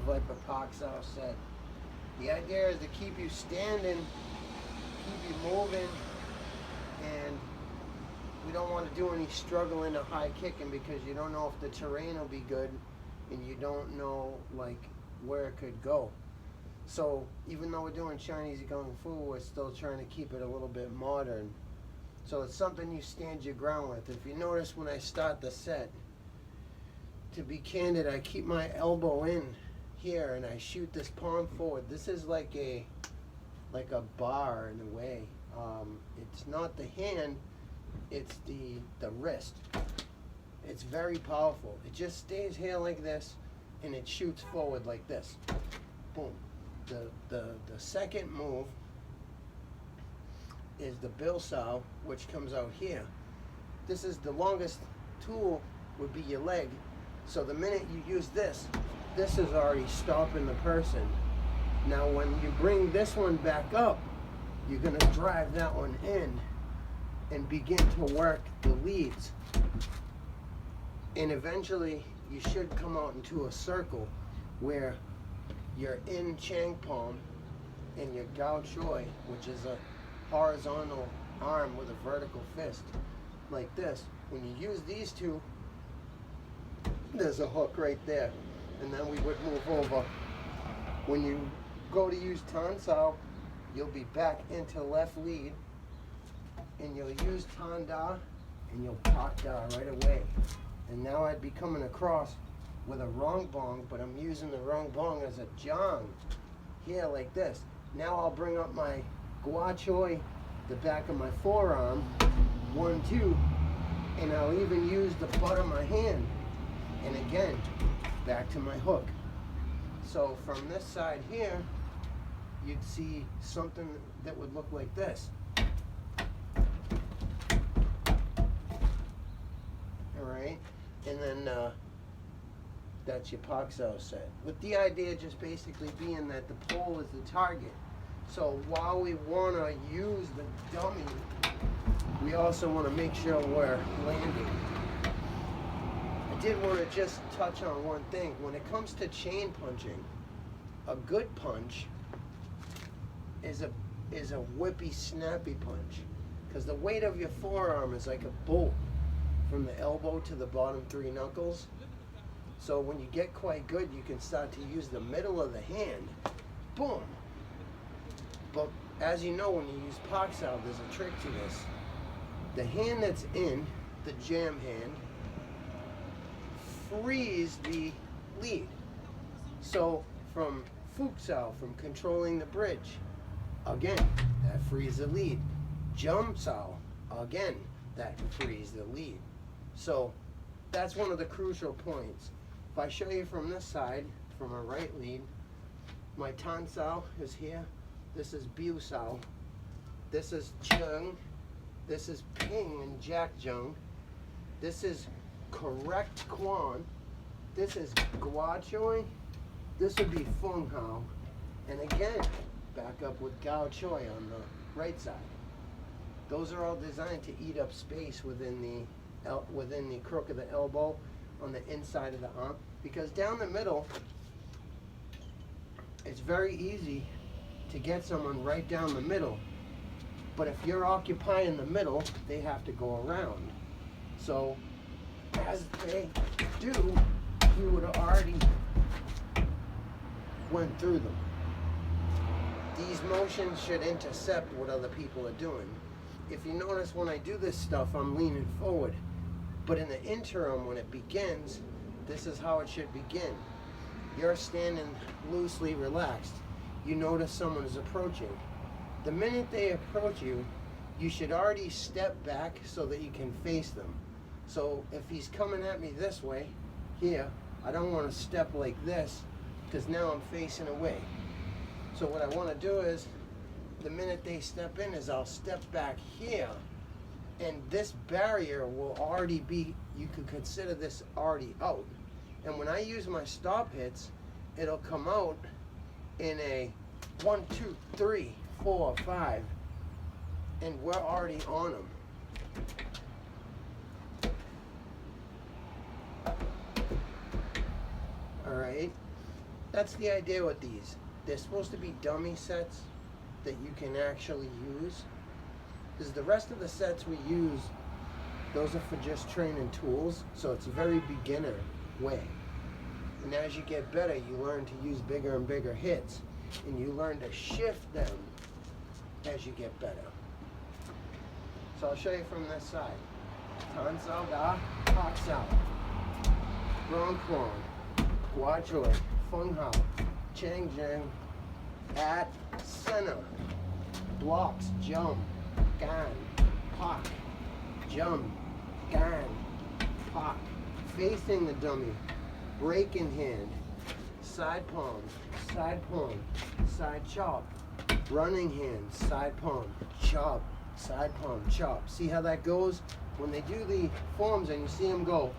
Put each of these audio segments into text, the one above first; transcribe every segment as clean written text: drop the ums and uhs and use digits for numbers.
Viper PAK SAO set. The idea is to keep you standing, keep you moving, and we don't want to do any struggling or high kicking because you don't know if the terrain will be good and you don't know like where it could go. So even though we're doing Chinese Kung Fu, we're still trying to keep it a little bit modern. So it's something you stand your ground with. If you notice when I start the set, to be candid, I keep my elbow in here and I shoot this palm forward. This is like a bar in a way. It's not the hand, it's the wrist. It's very powerful. It just stays here like this and it shoots forward like this. Boom. The second move is the bui sao, which comes out here. This is the longest tool would be your leg. So the minute you use this is already stopping the person. Now when you bring this one back up, you're gonna drive that one in and begin to work the leads. And eventually you should come out into a circle where you're in Chang palm and your Gao Choi, which is a horizontal arm with a vertical fist, like this. When you use these two, there's a hook right there, and then we would move over. When you go to use Tan Sao, you'll be back into left lead, and you'll use Tan Da, and you'll PAK Da right away. And now I'd be coming across with a wrong bong, but I'm using the wrong bong as a jang here like this. Now I'll bring up my GAO CHOY, the back of my forearm, 1, 2, and I'll even use the butt of my hand. And again, back to my hook. So from this side here, you'd see something that would look like this. All right, and then that's your PAK SAO set. With the idea just basically being that the pole is the target. So while we want to use the dummy, we also want to make sure we're landing. I did want to just touch on one thing. When it comes to chain punching, a good punch is a whippy, snappy punch, because the weight of your forearm is like a bolt from the elbow to the bottom 3 knuckles. So when you get quite good, you can start to use the middle of the hand. Boom. But as you know, when you use PAK SAO, there's a trick to this. The hand that's in, the jam hand, frees the lead. So from FUNG HAO, from controlling the bridge, again, that frees the lead. JUM SAO, again, that frees the lead. So that's one of the crucial points. If I show you from this side, from a right lead, my Tan Sao is here. This is Bui Sao. This is Cheung. This is Ping and Jack Jung. This is correct Quan. This is GAO CHOY. This would be FUNG HAO. And again, back up with GAO CHOY on the right side. Those are all designed to eat up space within the crook of the elbow, on the inside of the arm, because down the middle, it's very easy to get someone right down the middle. But if you're occupying the middle, they have to go around. So as they do, you would have already went through them. These motions should intercept what other people are doing. If you notice, when I do this stuff, I'm leaning forward. But in the interim, when it begins, this is how it should begin. You're standing loosely relaxed. You notice someone is approaching. The minute they approach you, you should already step back so that you can face them. So if he's coming at me this way, here, I don't want to step like this, because now I'm facing away. So what I want to do is, the minute they step in, is I'll step back here, and this barrier will already be, you could consider this already out. And when I use my stop hits, it'll come out in a 1, 2, 3, 4, 5, and we're already on them. All right. that's the idea with these. They're supposed to be dummy sets that you can actually use. Because the rest of the sets we use, those are for just training tools, so it's a very beginner way. And as you get better, you learn to use bigger and bigger hits, and you learn to shift them as you get better. So I'll show you from this side. Tan Sao Da, Pak Sao, Rong Kwon, GAO Choi, Fung Hao, Chang Jeung, at center, blocks, jump, GAANG, PAK, jump, GAANG, PAK, facing the dummy, break in hand, side palm, side chop, running hand, side palm, chop, side palm, chop. See how that goes? When they do the forms and you see them go,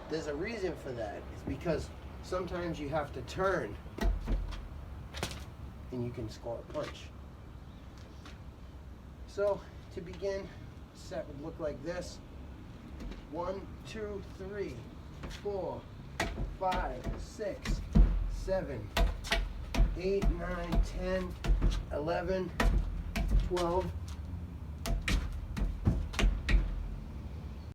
there's a reason for that. It's because sometimes you have to turn and you can score a punch. So to begin, set would look like this. 1, 2, 3, 4, 5, 6, 7, 8, 9, 10, 11, 12,